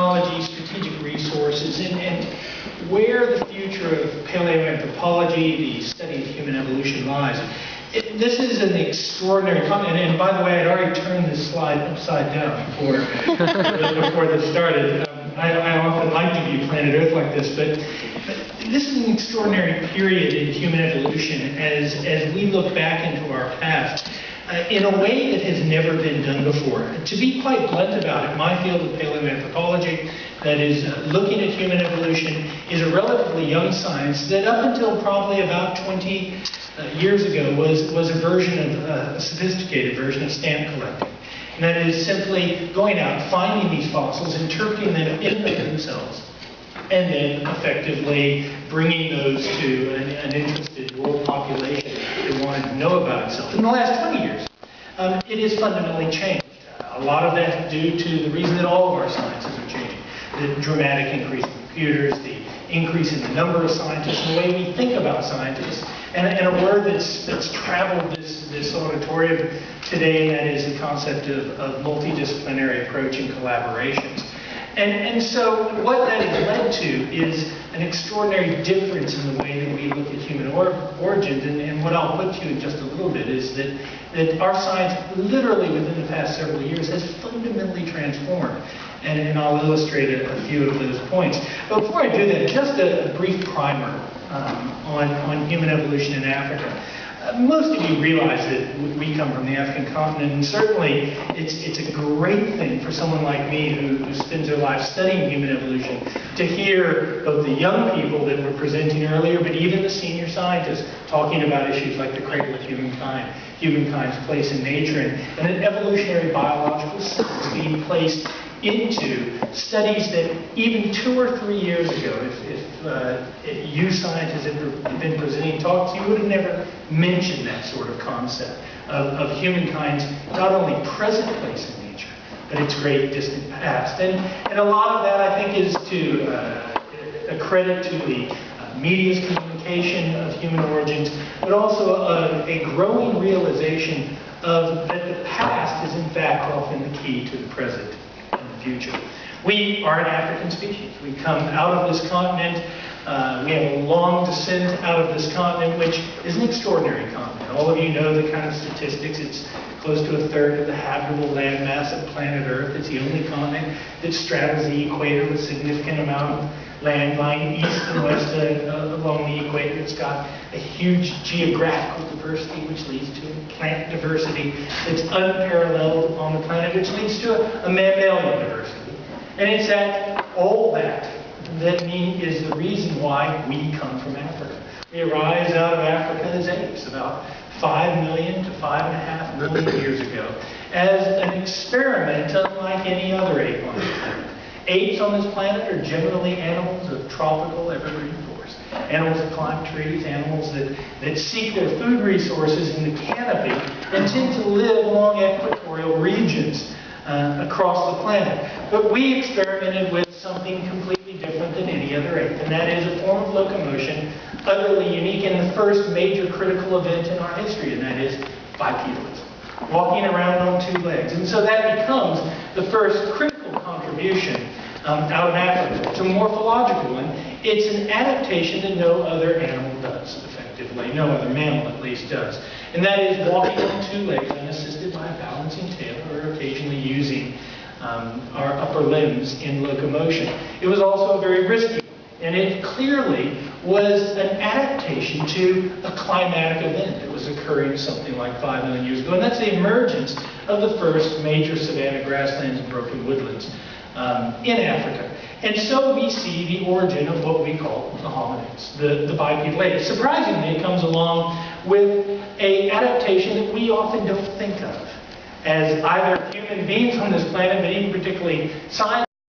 technology, strategic resources, and where the future of paleoanthropology, the study of human evolution, lies. This is an extraordinary comment, and by the way, I'd already turned this slide upside down before this started. I often like to view planet Earth like this, but this is an extraordinary period in human evolution as we look back into our past in a way that has never been done before. To be quite blunt about it, my field of paleoanthropology, that is looking at human evolution, is a relatively young science that up until probably about 20 years ago was a version of a sophisticated version of stamp collecting. And that is simply going out, finding these fossils, interpreting them in themselves, and then effectively bringing those to an interested world population that wanted to know about itself. In the last 20 years, it has fundamentally changed. A lot of that due to the reason that all of our sciences are changing. The dramatic increase in computers, the increase in the number of scientists, and the way we think about scientists. And a word that's traveled this auditorium today, and that is the concept of multidisciplinary approach and collaborations. And so what that has led to is an extraordinary difference in the way that we look at human origins. And what I'll put to you in just a little bit is that our science, literally within the past several years, has fundamentally transformed. And I'll illustrate a few of those points. But before I do that, just a brief primer on human evolution in Africa. Most of you realize that we come from the African continent, and certainly it's a great thing for someone like me who spends their life studying human evolution to hear both the young people that were presenting earlier, but even the senior scientists talking about issues like the cradle of humankind, humankind's place in nature, and an evolutionary biological science being placed into studies that even 2 or 3 years ago, if you scientists had been presenting talks, you would have never mentioned that sort of concept of humankind's not only present place in nature, but its great distant past. And a lot of that, I think, is to a credit to the media's communication of human origins, but also a growing realization of that the past is in fact often the key to the present. Future. We are an African species. We come out of this continent. We have a long descent out of this continent, which is an extraordinary continent. All of you know the kind of statistics. It's close to a third of the habitable landmass of planet Earth. It's the only continent that straddles the equator with a significant amount of land lying east and west along the equator. It's got a huge geographical diversity, which leads to plant diversity that's unparalleled on the planet, which leads to a mammalian diversity. And it's all that is the reason why we come from Africa. We arise out of Africa as apes about 5 million to 5.5 million years ago as an experiment unlike any other ape on the planet. Apes on this planet are generally animals of tropical evergreen forests. Animals that climb trees, animals that seek their food resources in the canopy and tend to live along equatorial regions across the planet. But we experimented with something completely different than any other ape, and that is a form of locomotion utterly unique in the first major critical event in our history, and that is bipedalism, walking around on 2 legs. And so that becomes the first critical contribution out of Africa. It's a morphological one. It's an adaptation that no other animal does, effectively. No other mammal, at least, does. And that is walking on 2 legs unassisted by a balancing tail, or occasionally using our upper limbs in locomotion. It was also a very risky, and it clearly was an adaptation to a climatic event that was occurring something like 5 million years ago. And that's the emergence of the first major savanna grasslands and broken woodlands in Africa. And so we see the origin of what we call the hominids, the bipedal ape. Surprisingly, it comes along with an adaptation that we often don't think of as either human beings on this planet, but even particularly science